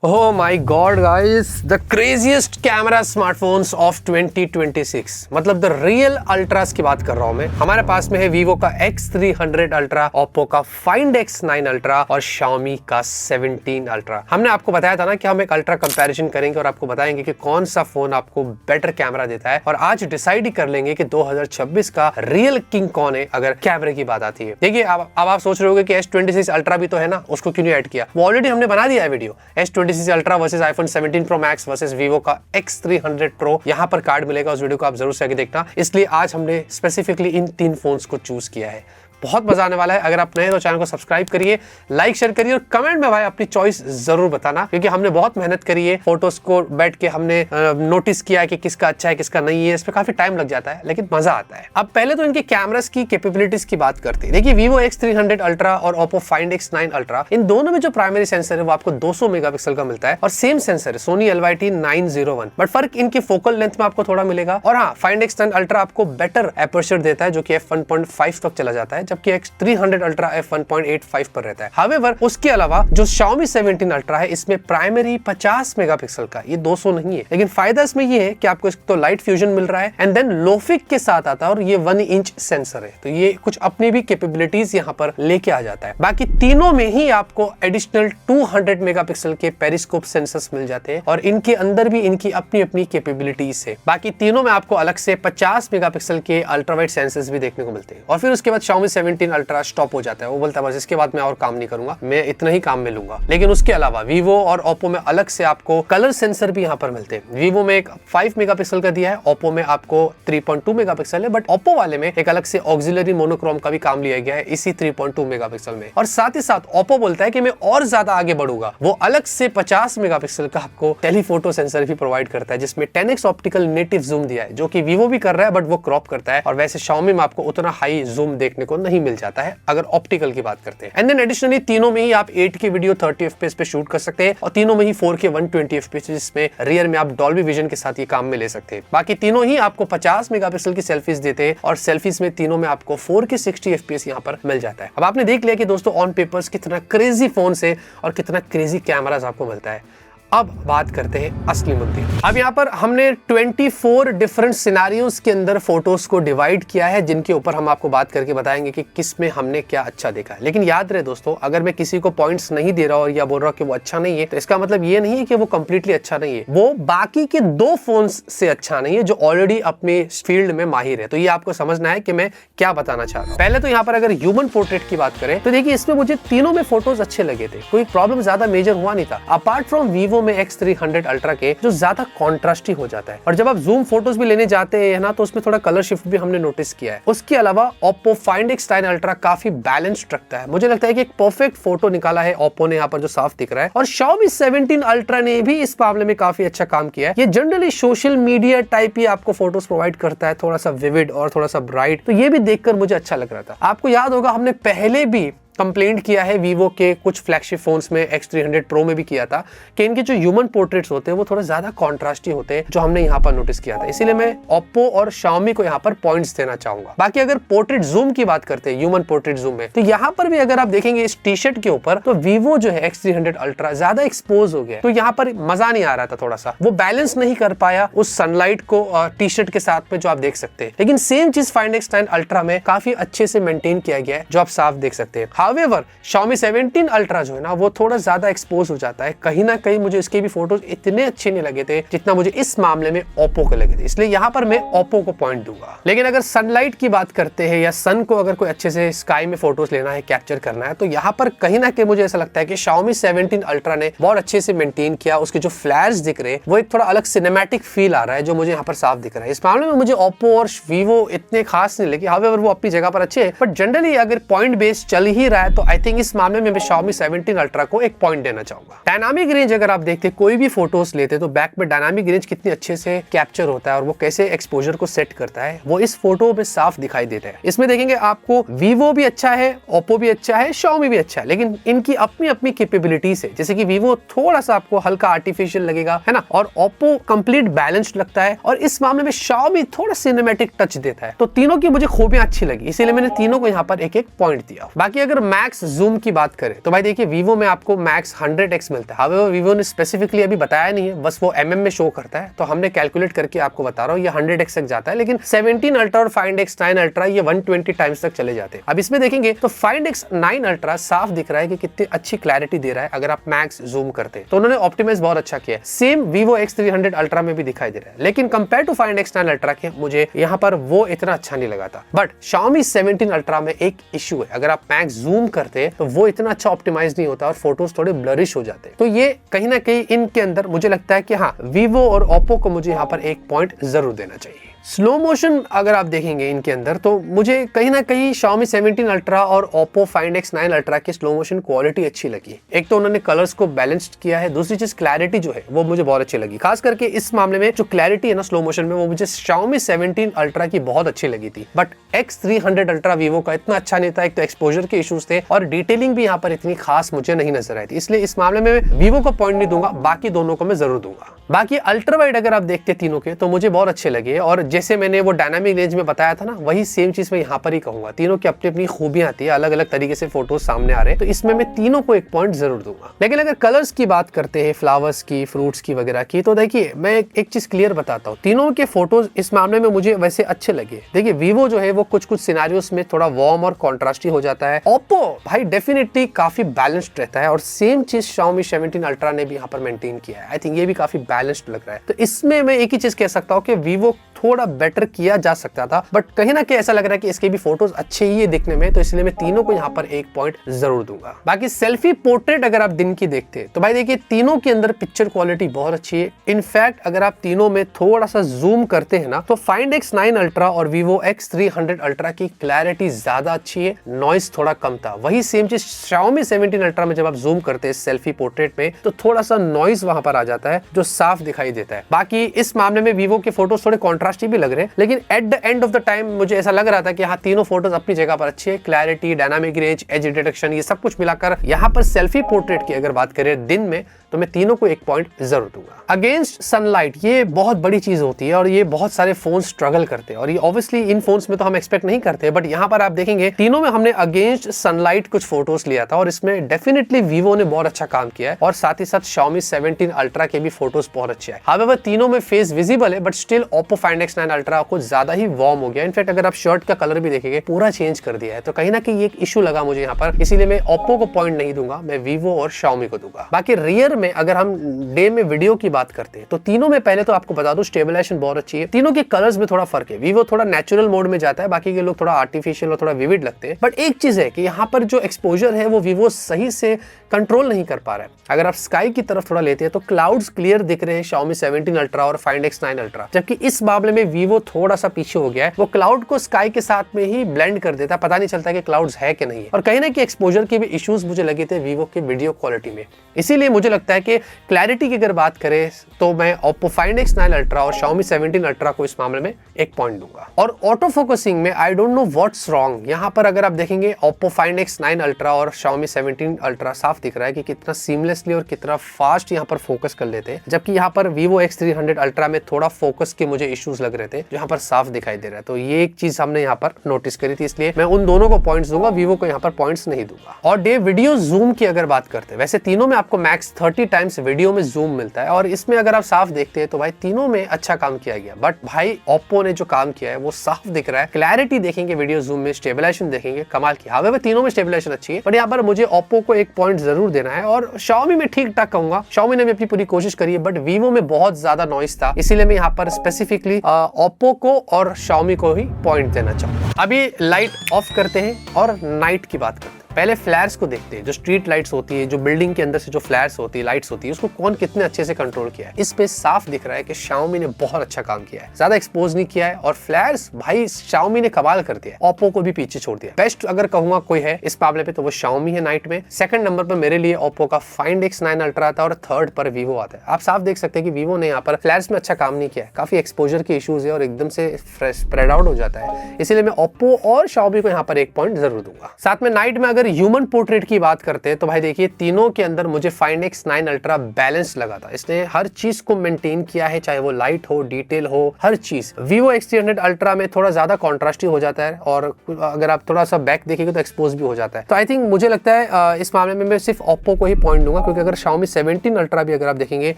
Oh my God guys, the craziest camera smartphones of 2026 मतलब the real altars की बात कर रहा हूं मैं। हमारे पास में है Vivo का X300 अल्ट्रा, Oppo का Find X9 अल्ट्रा और Xiaomi का 17 अल्ट्रा। हमने आपको बताया था ना कि हम एक अल्ट्रा कंपैरिजन करेंगे और आपको बताएंगे कि कौन सा फोन आपको बेटर कैमरा देता है, और आज डिसाइड ही कर लेंगे कि 2026 का रियल किंग कौन है अगर कैमरे की बात आती है। देखिए अब आप सोच रहे होगे कि S26 अल्ट्रा भी तो है ना, उसको क्यों नहीं ऐड किया। वो ऑलरेडी हमने बना दिया है video, S26 ultra versus iPhone 17 Pro Max versus Vivo का X300 Pro। यहाँ पर कार्ड मिलेगा, उस वीडियो को आप जरूर से आगे देखना। इसलिए आज हमने स्पेसिफिकली इन तीन फोन्स को चूज किया है। बहुत मजा आने वाला है। अगर आप नए तो चैनल को सब्सक्राइब करिए, लाइक शेयर करिए और कमेंट में भाई अपनी चॉइस जरूर बताना, क्योंकि हमने बहुत मेहनत करी है। फोटोज को बैठ के हमने नोटिस किया है कि किसका अच्छा है किसका नहीं है। इस पे काफी टाइम लग जाता है लेकिन मजा आता है। अब पहले तो इनके कैमरास की कैपेबिलिटीज की बात करते हैं। देखिए Vivo X300 अल्ट्रा और Oppo Find X9 अल्ट्रा, इन दोनों में जो प्राइमरी सेंसर है वो आपको 200 मेगापिक्सल का मिलता है और सेम सेंसर है Sony LYT-901, बट फर्क इनकी फोकल लेंथ में आपको थोड़ा मिलेगा। और हाँ, Find X9 अल्ट्रा आपको बेटर एपर्चर देता है जो कि f1.5 तक चला जाता है, जबकि X300 अल्ट्रा f1.85 पर रहता है। हावेवर उसके अलावा जो Xiaomi 17 अल्ट्रा है इसमें प्राइमरी 50 मेगापिक्सल का, ये 200 नहीं है। लेकिन फायदा इसमें ये है कि आपको तो लाइट फ्यूजन मिल रहा है एंड देन लोफिक के साथ आता है और ये 1 इंच सेंसर है, तो ये कुछ अपनी भी कैपेबिलिटीज यहाँ पर लेके आ जाता है। बाकी तीनों में ही आपको एडिशनल 200 मेगापिक्सल के पेरिस्कोप सेंसर्स मिल जाते हैं और इनके अंदर भी इनकी अपनी अपनी कैपेबिलिटीज है। बाकी तीनों में आपको अलग से 50 मेगापिक्सल के अल्ट्रावाइड सेंसर्स भी देखने को मिलते हैं। और फिर उसके बाद Xiaomi 17 अल्ट्रा स्टॉप हो जाता है, वो बोलता है बस इसके बाद मैं और काम नहीं करूंगा, मैं इतना ही काम में लूंगा। लेकिन उसके अलावा Vivo और Oppo में अलग से आपको कलर सेंसर भी यहाँ पर मिलते हैं। Vivo में एक 5 मेगापिक्सल का दिया है, Oppo में आपको 3.2 मेगापिक्सल है, बट Oppo वाले में एक अलग से ऑक्सिलरी मोनोक्रोम का भी काम लिया गया है इसी 3.2 मेगापिक्सल में। और साथ ही साथ Oppo बोलता है कि मैं और ज्यादा आगे बढ़ूंगा, वो अलग से 50 मेगापिक्सल का आपको टेलीफोटो सेंसर भी प्रोवाइड करता है, जिसमें 10x ऑप्टिकल नेटिव जूम दिया है, जो कि Vivo भी कर रहा है बट वो क्रॉप करता है। और वैसे Xiaomi में आपको उतना हाई जूम देखने को नहीं मिल जाता है अगर ऑप्टिकल की बात करते हैं। एंड देन एडिशनली तीनों में ही आप 8K वीडियो 30 FPS पे शूट कर सकते हैं और तीनों में ही 4K 120 FPS, जिसमें रियर में आप डॉल्बी विजन के साथ ये काम में ले सकते हैं। बाकी तीनों ही आपको 50 मेगापिक्सल की सेल्फीज देते हैं और सेल्फीज में तीनों में आपको 4K 60 FPS यहाँ पर मिल जाता है। अब आपने देख लिया कि दोस्तों ऑन पेपर्स कितना क्रेजी फोन से और कितना क्रेजी कैमरास आपको मिलता है। अब बात करते हैं असली मुद्दे। अब यहाँ पर हमने 24 डिफरेंट सिनारियोस के अंदर फोटोज को डिवाइड किया है, जिनके ऊपर हम आपको बात करके बताएंगे कि किस में हमने क्या अच्छा देखा है। लेकिन याद रहे दोस्तों, अगर मैं किसी को पॉइंट्स नहीं दे रहा हूँ या बोल रहा हूँ कि वो अच्छा नहीं है, तो इसका मतलब ये नहीं है कि वो कंप्लीटली अच्छा नहीं है। वो बाकी के 2 फोन्स से अच्छा नहीं है जो ऑलरेडी अपने फील्ड में माहिर है। तो ये आपको समझना है कि मैं क्या बताना चाह रहा हूँ। पहले तो यहाँ पर अगर ह्यूमन पोर्ट्रेट की बात करें तो देखिए इसमें मुझे तीनों में फोटोज अच्छे लगे थे, कोई प्रॉब्लम ज्यादा मेजर हुआ नहीं था, अपार्ट फ्रॉम Vivo में X300 अल्ट्रा के जो ज्यादा कॉन्ट्रास्टी हो जाता है। और जब आप जूम फोटोज भी लेने जाते हैं ना, तो उसमें थोड़ा कलर शिफ्ट भी हमने नोटिस किया है। उसके अलावा Oppo Find X9 अल्ट्रा काफी बैलेंस्ड रखता है। मुझे लगता है कि एक परफेक्ट फोटो निकाला है Oppo ने यहाँ पर, जो साफ दिख रहा है। और Xiaomi 17 अल्ट्रा ने भी इस मामले में काफी अच्छा काम किया है। ये जनरली सोशल मीडिया टाइप ही आपको फोटोज प्रोवाइड करता है, थोड़ा सा विविड और थोड़ा सा ब्राइट, तो ये भी देखकर मुझे अच्छा लग रहा था। आपको याद होगा हमने पहले भी कंप्लेंट किया है Vivo के कुछ फ्लैगशिप फोन्स में, X300 Pro में भी किया था, कि इनके जो ह्यूमन पोर्ट्रेट्स होते हैं वो थोड़ा ज्यादा कॉन्ट्रास्टी होते हैं, जो हमने यहाँ पर नोटिस किया था। इसीलिए मैं Oppo और Xiaomi को यहाँ पर पॉइंट्स देना चाहूंगा। बाकी अगर पोर्ट्रेट जूम की बात करते हैं, ह्यूमन पोर्ट्रेट जूम में, तो यहाँ पर भी अगर आप देखेंगे इस टी शर्ट के ऊपर, तो Vivo जो है X300 अल्ट्रा ज्यादा एक्सपोज हो गया, तो यहाँ पर मजा नहीं आ रहा था, थोड़ा सा वो बैलेंस नहीं कर पाया उस सनलाइट को टी शर्ट के साथ में, जो आप देख सकते हैं। लेकिन सेम चीज Find X9 अल्ट्रा में काफी अच्छे से मेंटेन किया गया है, जो आप साफ देख सकते हैं। हावेवर Xiaomi 17 अल्ट्रा जो है ना, वो थोड़ा ज्यादा एक्सपोज हो जाता है। कहीं ना कहीं मुझे इसके भी फोटोज इतने अच्छे नहीं लगे थे जितना मुझे इस मामले में Oppo के लगे थे, इसलिए यहाँ पर मैं Oppo को पॉइंट दूंगा। लेकिन अगर सनलाइट की बात करते हैं या सन को अगर कोई अच्छे से स्काई में फोटोज लेना है, कैप्चर करना है, तो यहाँ पर कहीं ना कहीं मुझे ऐसा लगता है कि Xiaomi 17 अल्ट्रा ने बहुत अच्छे से मेंटेन किया। उसके जो फ्लैश दिख रहे हैं वो एक थोड़ा अलग सिनेमैटिक फील आ रहा है, जो मुझे यहाँ पर साफ दिख रहा है। इस मामले में मुझे Oppo और Vivo इतने खास नहीं लगे, हावेवर वो अपनी जगह पर अच्छे हैं, बट जनरली अगर पॉइंट बेस चल ही रहा है तो आई थिंक इस मामले में Xiaomi 17 अल्ट्रा को एक पॉइंट देना चाहूंगा। डायनामिक रेंज अगर आप देखते कोई भी फोटोज लेते तो बैक में डायनामिक रेंज कितनी अच्छे से कैप्चर होता है और वो कैसे एक्सपोजर को सेट करता है, वो इस फोटो में साफ दिखाई देता है। इसमें देखेंगे आपको Vivo भी अच्छा है, Oppo भी अच्छा है, Xiaomi भी अच्छा है, लेकिन इनकी अपनी अपनी कैपेबिलिटीज है। जैसे कि Vivo थोड़ा सा आपको हल्का आर्टिफिशियल लगेगा, है ना, और Oppo कंप्लीट बैलेंस्ड लगता है, और इस मामले में Xiaomi थोड़ा सिनेमैटिक टच देता है। तो तीनों की मुझे खूबियां अच्छी लगी, इसीलिए मैंने तीनों को यहाँ पर एक एक पॉइंट दिया। बाकी अगर अगर मैक्स जूम की बात करें तो भाई देखिए वीवो में आपको मैक्स 100x मिलता है। हावेवर वीवो ने स्पेसिफिकली अभी बताया नहीं है, बस वो mm में शो करता है, तो हमने कैलकुलेट करके आपको बता रहा हूँ ये 100x तक जाता है। लेकिन 17 अल्ट्रा और 5X9 अल्ट्रा ये 120 टाइम्स तक चले जाते हैं। अब इसमें देखेंगे तो 5X9 अल्ट्रा साफ दिख रहा है कि कितनी अच्छी क्लैरिटी दे रहा है अगर आप मैक्स जूम करते हैं, तो उन्होंने ऑप्टिमाइज बहुत अच्छा किया है। सेम Vivo X300 अल्ट्रा में भी दिखाई दे रहा है, लेकिन कंपेयर टू 5X9 अल्ट्रा के मुझे यहाँ पर वो इतना अच्छा नहीं लगा था। बट Xiaomi 17 अल्ट्रा में एक इशू है, अगर आप मैक्स जूम करते हैं तो वो इतना अच्छा ऑप्टिमाइज नहीं होता और फोटोज थोड़े ब्लरिश हो जाते हैं। तो ये कहीं ना कहीं इनके अंदर मुझे लगता है कि हाँ, Vivo और Oppo को मुझे यहाँ पर एक पॉइंट जरूर देना चाहिए। स्लो मोशन अगर आप देखेंगे इनके अंदर तो मुझे कहीं ना कहीं Xiaomi 17 अल्ट्रा और Oppo 5X9 अल्ट्रा की स्लो मोशन क्वालिटी अच्छी लगी। एक तो उन्होंने कलर्स को बैलेंस्ड किया है, दूसरी चीज क्लैरिटी जो है वो मुझे बहुत अच्छी लगी। खास करके इस मामले में जो क्लैरिटी है ना स्लो मोशन में, वो मुझे Xiaomi 17 अल्ट्रा की बहुत अच्छी लगी थी। बट X300 अल्ट्रा Vivo का इतना अच्छा नहीं था, एक तो एक्सपोजर के इश्यूज थे और डिटेलिंग भी यहाँ पर इतनी खास मुझे नहीं नजर आई थी, इसलिए इस मामले में Vivo को पॉइंट नहीं दूंगा, बाकी दोनों को मैं जरूर दूंगा। बाकी अल्ट्रा वाइड अगर आप देखते तीनों के तो मुझे बहुत अच्छे लगे, और जैसे मैंने वो डायनामिक रेंज में बताया था ना, वही सेम चीज मैं यहाँ पर ही कहूंगा। तीनों की अपनी अपनी खूबियां आती है, अलग अलग तरीके से फोटोज सामने आ रहे हैं, तो इसमें मैं तीनों को एक पॉइंट जरूर दूंगा। लेकिन अगर कलर्स की बात करते हैं, फ्लावर्स की, फ्रूट्स की वगैरह की, तो देखिए मैं एक चीज क्लियर बताता हूँ, तीनों के फोटोज इस मामले में मुझे वैसे अच्छे लगे। देखिए Vivo जो है वो कुछ कुछ सिनारियोस में थोड़ा वार्म और कॉन्ट्रास्टी हो जाता है। Oppo भाई डेफिनेटली काफी बैलेंस्ड रहता है, और सेम चीज Xiaomi 17 अल्ट्रा ने भी यहाँ पर मेंटेन किया है। आई थिंक ये भी काफी बैलेंस्ड लग रहा है। तो इसमें मैं एक ही चीज कह सकता हूँ कि Vivo थोड़ा बेटर किया जा सकता था, बट कहीं ना कहीं ऐसा लग रहा है कि इसके भी फोटोज अच्छे ही है दिखने में, तो इसलिए मैं तीनों को यहाँ पर एक पॉइंट जरूर दूंगा। बाकी सेल्फी पोर्ट्रेट अगर आप दिन की देखते हैं तो भाई देखिए तीनों के अंदर पिक्चर क्वालिटी बहुत अच्छी है। इनफैक्ट अगर आप तीनों में थोड़ा सा जूम करते हैं ना, तो 5X9 अल्ट्रा और Vivo X300 अल्ट्रा की क्लैरिटी ज्यादा अच्छी है, नॉइस थोड़ा कम था। वही सेम चीज Xiaomi 17 अल्ट्रा में जब आप जूम करते हैं सेल्फी पोर्ट्रेट में, तो थोड़ा सा नॉइस वहां पर आ जाता है जो साफ दिखाई देता है। बाकी इस मामले में Vivo के फोटोज थोड़े कॉन्ट्रास्टी भी लग रहे हैं, लेकिन at the end of the time मुझे ऐसा लग रहा था कि हाँ, तीनों फोटोज अपनी जगह पर अच्छी है। Clarity, dynamic range, as detection, ये सब कुछ मिलाकर यहाँ पर सेल्फी पोर्ट्रेट की अगर बात करें दिन में, तो मैं तीनों को एक पॉइंट जरूर दूंगा। अगेंस्ट सनलाइट ये बहुत बड़ी चीज होती है, और ये बहुत सारे फोन स्ट्रगल करते हैं, और ये ऑब्वियसली इन फोन्स में तो हम एक्सपेक्ट नहीं करते, बट यहाँ पर आप देखेंगे तीनों में हमने अगेंस्ट सनलाइट कुछ फोटोज लिया था, और इसमें डेफिनेटली Vivo ने बहुत अच्छा काम किया है, और साथ ही साथ Xiaomi 17 अल्ट्रा के भी फोटोज बहुत अच्छे हैं। हावेवर तीनों में फेस विजिबल है, but still Oppo 5X9 ultra कुछ ज्यादा ही वार्म हो गया। इनफैक्ट अगर आप शर्ट का कलर भी देखेंगे पूरा चेंज कर दिया है, तो कहीं ना कहीं एक इशू लगा मुझे यहाँ पर, इसीलिए मैं Oppo को पॉइंट नहीं दूंगा, मैं Vivo और Xiaomi को दूंगा। बाकी रियर में अगर हम डे में वीडियो की बात करते हैं तो तीनों में पहले तो आपको बता दूं स्टेबलाइजेशन बहुत अच्छी है। तीनों के कलर्स में थोड़ा फर्क है, Vivo थोड़ा नेचुरल मोड में जाता है, बाकी के लोग थोड़ा आर्टिफिशियल और थोड़ा विविड लगते हैं। बट एक चीज है कि यहाँ पर जो एक्सपोजर है वो Vivo सही से कंट्रोल नहीं कर पा रहा है। अगर आप स्काई की तरफ थोड़ा लेते हैं तो क्लाउड्स क्लियर दिख रहे हैं Xiaomi 17 अल्ट्रा और 5X9 अल्ट्रा, जबकि इस मामले में Vivo थोड़ा सा पीछे हो गया है। वो क्लाउड को स्काई के साथ में ही ब्लेंड कर देता है, पता नहीं चलता कि क्लाउड्स है कि नहीं है। और कहीं ना कहीं एक्सपोजर के भी इश्यूज मुझे लगे थे Vivo के वीडियो क्वालिटी में, इसीलिए मुझे लगता है कि क्लैरिटी की अगर बात करें तो मैं Oppo 5X9 अल्ट्रा और Xiaomi 17 अल्ट्रा को इस मामले में एक पॉइंट दूंगा। और ऑटो फोकसिंग में I don't know what's wrong, यहाँ पर अगर आप देखेंगे Oppo 5X9 अल्ट्रा और Xiaomi 17 अल्ट्रा साफ दिख रहा है कि कितना सीमलेसली और कितना फास्ट यहाँ पर फोकस कर लेते हैं, जबकि यहाँ पर Vivo X300 अल्ट्रा में थोड़ा फोकस के मुझे इश्यूज लग रहे थे जो यहाँ पर साफ दिखाई दे रहा है। तो ये एक चीज हमने यहाँ पर नोटिस करी थी, इसलिए मैं उन दोनों को पॉइंट्स दूंगा, Vivo को यहाँ पर पॉइंट्स नहीं दूंगा। और डे वीडियो जूम की अगर बात करते हैं, वैसे तीनों में आपको मैक्स 30 टाइम्स वीडियो में जूम मिलता है, और इसमें अगर आप साफ देखते हैं तो भाई तीनों में अच्छा काम किया गया। बट भाई Oppo ने जो काम किया है वो साफ दिख रहा है। क्लैरिटी देखेंगे वीडियो जूम में, स्टेबलाइजेशन देखेंगे, कमाल की। हावेवर तीनों में स्टेबलाइजेशन अच्छी है, बट यहाँ पर मुझे Oppo को एक पॉइंट जरूर देना है। और Xiaomi में ठीक ठाक कहूंगा, Xiaomi ने भी अपनी पूरी कोशिश करी है, बट Vivo में बहुत ज्यादा नॉइस था, इसीलिए मैं यहाँ पर स्पेसिफिकली Oppo को और Xiaomi को ही पॉइंट देना चाहूंगा। अभी लाइट ऑफ करते हैं और नाइट की बात करते हैं। पहले फ्लैर्स को देखते हैं, जो स्ट्रीट लाइट्स होती है, जो बिल्डिंग के अंदर से जो फ्लैर्स होती है, लाइट्स होती है, उसको कौन कितने अच्छे से कंट्रोल किया है। इस पे साफ दिख रहा है कि Xiaomi ने बहुत अच्छा काम किया है, ज्यादा एक्सपोज नहीं किया है, और फ्लैर्स भाई Xiaomi ने कमाल कर दिया है, Oppo को भी पीछे छोड़ दिया। बेस्ट अगर कहूंगा कोई है इस मामले पे तो वो Xiaomi है नाइट में। सेकंड नंबर पर मेरे लिए Oppo का 5X9 अल्ट्रा आता है, और थर्ड पर Vivo आता है। आप साफ देख सकते हैं कि Vivo ने यहाँ पर फ्लैर्स में अच्छा काम नहीं किया है, काफी एक्सपोजर के इश्यूज है और एकदम से स्प्रेड आउट हो जाता है, इसीलिए मैं Oppo और Xiaomi को यहाँ पर एक पॉइंट जरूर दूंगा। साथ में नाइट में अगर अगर ह्यूमन पोर्ट्रेट की बात करते हैं तो भाई देखिए तीनों के अंदर मुझे Find X9 अल्ट्रा बैलेंस लगा था। इसने हर चीज को मेंटेन किया है, चाहे वो लाइट हो, डिटेल हो, हर चीज। Vivo X300 अल्ट्रा में थोड़ा ज्यादा कॉन्ट्रास्टी हो जाता है और अगर आप थोड़ा सा बैक देखेंगे तो एक्सपोज भी हो जाता है। तो आई थिंक मुझे लगता है इस मामले में मैं सिर्फ Oppo को ही पॉइंट दूंगा, क्योंकि अगर Xiaomi 17 अल्ट्रा भी अगर आप देखेंगे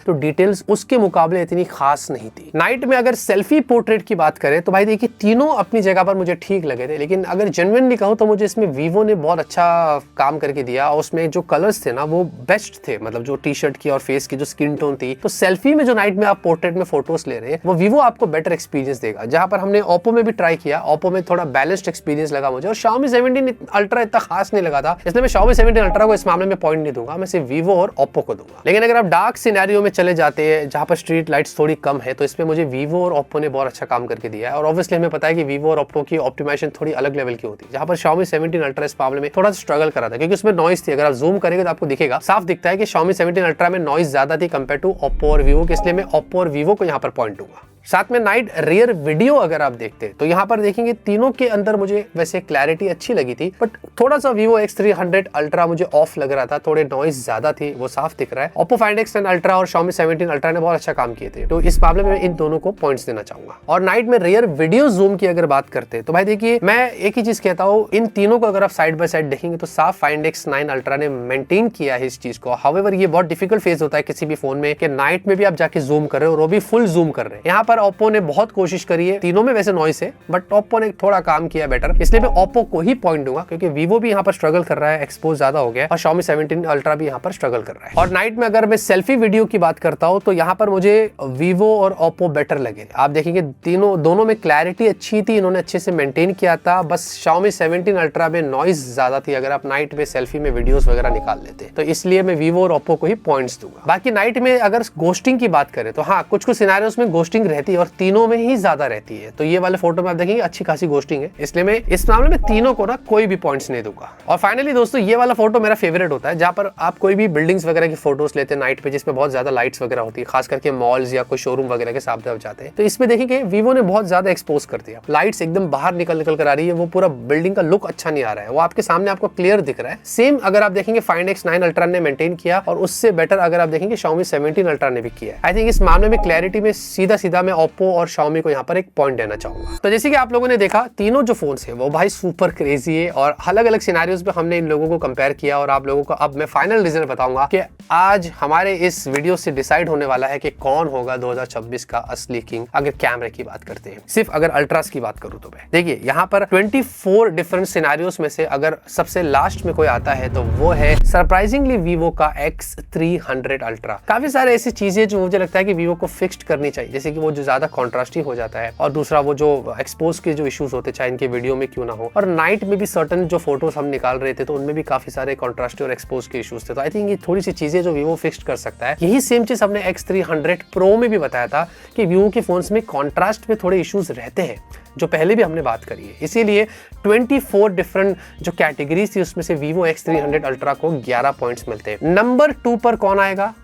तो डिटेल्स उसके मुकाबले इतनी खास नहीं थी। नाइट में अगर सेल्फी पोर्ट्रेट की बात करें तो भाई देखिए तीनों अपनी जगह पर मुझे ठीक लगे थे, लेकिन अगर जेन्युइनली कहूं तो मुझे इसमें Vivo ने बहुत अच्छा काम करके दिया और उसमें जो कलर्स थे ना वो बेस्ट थे, मतलब जो टी शर्ट की और फेस की जो स्किन टोन थी। तो सेल्फी में जो नाइट में आप पोर्ट्रेट में फोटोज ले रहे हैं वो Vivo आपको बेटर एक्सपीरियंस देगा, जहां पर हमने Oppo में भी ट्राई किया, Oppo में थोड़ा बैलेंस्ड एक्सपीरियंस लगा मुझे और Xiaomi 17 अल्ट्रा इतना खास नहीं लगा था, इसलिए मैं Xiaomi 17 अल्ट्रा को इस मामले में पॉइंट नहीं दूंगा, मैं सिर्फ Vivo और Oppo को दूंगा। लेकिन अगर आप डार्क सिनेरियो में चले जाते हैं जहां पर स्ट्रीट लाइट्स थोड़ी कम है तो इसमें मुझे Vivo और Oppo ने बहुत अच्छा काम करके दिया है। और ऑब्वियसली हमें पता है कि Vivo और Oppo की ऑप्टिमाइजेशन थोड़ी अलग लेवल की होती है, जहां पर Xiaomi 17 अल्ट्रा इस मामले में थोड़ा स्ट्रगल करा था क्योंकि उसमें नॉइस थी। अगर आप जूम करेंगे तो आपको दिखेगा, साफ दिखता है कि Xiaomi 17 अल्ट्रा में नॉइस ज्यादा थी कंपेयर टू Oppo और Vivo के, इसलिए मैं Oppo और Vivo को यहाँ पर पॉइंट दूंगा। साथ में नाइट रियर वीडियो अगर आप देखते हैं तो यहाँ पर देखेंगे तीनों के अंदर मुझे वैसे क्लैरिटी अच्छी लगी थी, बट थोड़ा सा Vivo X300 अल्ट्रा मुझे ऑफ लग रहा था, थोड़े नॉइस ज्यादा थी, वो साफ दिख रहा है। Oppo Find X10 अल्ट्रा और Xiaomi 17 अल्ट्रा ने बहुत अच्छा काम किए थे, तो इस मामले में इन दोनों को पॉइंट्स देना चाहूंगा। और नाइट में रियर वीडियो जूम की अगर बात करते हैं तो भाई देखिए मैं एक ही चीज कहता हूँ, इन तीनों को अगर आप साइड बाय साइड देखेंगे तो साफ Find X9 अल्ट्रा ने मेंटेन किया है इस चीज को। हाउएवर ये बहुत डिफिकल्ट फेज होता है किसी भी फोन में कि नाइट में भी आप जाके जूम कर रहे हो और वो भी फुल जूम कर रहे हैं। यहाँ पर Oppo ने बहुत कोशिश करी है, तीनों में वैसे नॉइस है बट Oppo ने थोड़ा काम किया बेटर, इसलिए मैं Oppo को ही पॉइंट दूंगा क्योंकि Vivo भी यहाँ पर स्ट्रगल कर रहा है, एक्सपोज ज्यादा हो गया और Xiaomi 17 अल्ट्रा भी यहाँ पर स्ट्रगल कर रहा है। और नाइट में अगर मैं सेल्फी वीडियो की बात करता हूँ तो यहाँ पर मुझे Vivo और Oppo बेटर लगे। आप देखेंगे दोनों में क्लैरिटी अच्छी थी, इन्होंने अच्छे से मेंटेन किया था, बस Xiaomi 17 अल्ट्रा में नॉइस ज्यादा थी अगर आप नाइट में सेल्फी में वीडियोस वगैरह निकाल लेते, तो इसलिए मैं Vivo और Oppo को ही पॉइंट्स दूंगा। बाकी नाइट में अगर घोस्टिंग की बात करें तो हाँ कुछ सिनेरियोस में घोस्टिंग रहती है और तीनों में ही ज्यादा रहती है, तो ये वाले फोटो में आप देखेंगे अच्छी खासी घोस्टिंग है, इसलिए मैं इस मामले में तीनों को ना कोई भी पॉइंट्स नहीं दूंगा। और फाइनली दोस्तों ये वाला फोटो मेरा फेवरेट होता है, जहां पर आप कोई भी बिल्डिंग्स वगैरह की फोटोज लेते हैं नाइट पे जिसमें बहुत ज्यादा लाइट्स वगैरह होती है, खास करके मॉल्स या कोई शोरूम वगैरह के सामने आप जाते हैं, तो इसमें देखेंगे Vivo ने बहुत ज्यादा एक्सपोज कर दिया, लाइट्स एकदम बाहर निकल कर आ रही है, वो पूरा बिल्डिंग का लुक अच्छा नहीं आ रहा है, वो आपके सामने आपको क्लियर दिख रहा है। सेम अगर आप देखेंगे Find X9 अल्ट्रा ने मेंटेन किया और उससे बेटर अगर आप देखेंगे Xiaomi 17 अल्ट्रा ने भी किया है। आई थिंक इस मामले में क्लैरिटी में सीधा मैं Oppo और Xiaomi को यहाँ पर एक पॉइंट देना चाहूंगा। तो जैसे कि आप लोगों ने देखा तीनों जो फोन्स है वो भाई सुपर क्रेजी है और अलग अलग सिनेरियोज पे हमने इन लोगों को कंपेयर किया और आप लोगों को अब मैं फाइनल रिजल्ट बताऊंगा कि आज हमारे इस वीडियो से डिसाइड होने वाला है कि कौन होगा 2026 का असली किंग अगर कैमरे की बात करते हैं। सिर्फ अगर अल्ट्रास की बात करूं तो मैं देखिए यहाँ पर 24 डिफरेंट सिनेरियोज में से अगर सबसे लास्ट में कोई आता है तो वो है सरप्राइजिंगली Vivo का X300 अल्ट्रा। काफी सारे ऐसी चीजें जो मुझे लगता है कि Vivo को फिक्स्ड करनी चाहिए, जैसे कि वो जो ज्यादा कॉन्ट्रास्टी हो जाता है और दूसरा वो जो एक्सपोज के जो इश्यूज होते चाहे इनके वीडियो में क्यों ना हो, और नाइट में भी सर्टन जो फोटोज हम निकाल रहे थे तो उनमें भी काफी सारे कॉन्ट्रास्टी और एक्सपोज के इश्यूज थे। तो आई थिंक ये थोड़ी सी चीजें जो Vivo फिक्स्ड कर सकता है। यही सेम चीज हमने X300 Pro में भी बताया था कि Vivo के फोन्स में कॉन्ट्रास्ट में थोड़े इश्यूज रहते हैं, जो पहले भी हमने बात करी है, इसीलिए 24 डिफरेंट जो कैटेगरीज थी उसमें से Vivo X300 अल्ट्रा को 11 पॉइंट्स मिलते हैं। नंबर 2 पर कौन आएगा?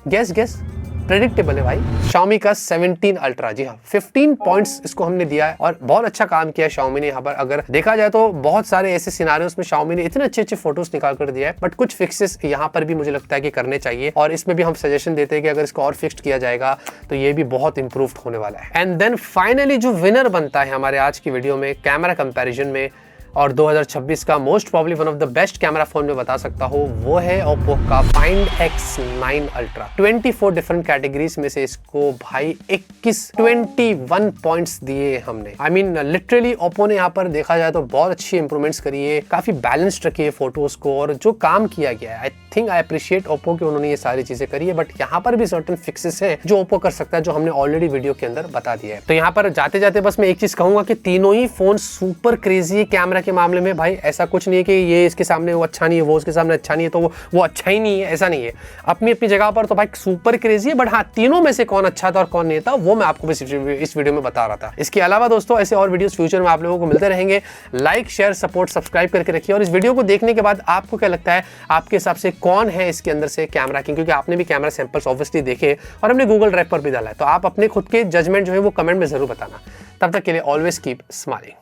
गेस प्रेडिक्टेबल है भाई, Xiaomi का 17 अल्ट्रा। जी हाँ 15 पॉइंट्स इसको हमने दिया है और बहुत अच्छा काम किया Xiaomi ने यहाँ पर। अगर देखा जाए तो बहुत सारे ऐसे सिनारियोस में Xiaomi ने इतने अच्छे फोटोज निकाल कर दिया है, बट कुछ फिक्सेस यहाँ पर भी मुझे लगता है कि करने चाहिए और इसमें भी हम सजेशन देते हैं कि अगर इसको और फिक्स्ड किया जाएगा तो ये भी बहुत इंप्रूव होने वाला है। एंड देन फाइनली जो विनर बनता है हमारे आज की वीडियो में कैमरा कंपेरिजन में और 2026 का most probably one of the best camera phone में बता सकता हूँ, वो है Oppo का Find X9 ultra. 24 different categories में से इसको भाई 21 पॉइंट्स दिए हमने। आई मीन लिटरली Oppo ने यहाँ पर देखा जाए तो बहुत अच्छी इंप्रूवमेंट्स करी है, काफी बैलेंस्ड रखी है फोटोज को और जो काम किया गया है I think I appreciate Oppo कि उन्होंने ये सारी चीजें करी है। बट यहाँ पर भी सर्टेन फिक्सेस है जो Oppo कर सकता है, जो हमने ऑलरेडी वीडियो के अंदर बता दिया है। तो यहाँ पर जाते जाते बस मैं एक चीज कहूंगा कि तीनों ही फोन सुपर क्रेजी कैमरा के मामले में भाई ऐसा कुछ नहीं है कि ये इसके सामने वो अच्छा नहीं है, वो उसके सामने अच्छा नहीं है तो वो अच्छा ही नहीं है, ऐसा नहीं है। अपनी अपनी जगह पर तो भाई सुपर क्रेजी है, बट हाँ तीनों में से कौन अच्छा था और कौन नहीं था वो मैं आपको इस वीडियो में बता रहा था। इसके अलावा दोस्तों ऐसे और वीडियोस फ्यूचर में आप लोगों को मिलते रहेंगे। लाइक शेयर सपोर्ट सब्सक्राइब करके रखिए और इस वीडियो को देखने के बाद आपको क्या लगता है, आपके हिसाब से कौन है इसके अंदर से कैमरा किंग, क्योंकि आपने भी कैमरा सैंपल्स ऑब्वियसली देखे और हमने गूगल ड्राइव पर भी डाला है, तो आप अपने खुद के जजमेंट जो है वो कमेंट में जरूर बताना। तब तक के लिए ऑलवेज कीप स्माइलिंग।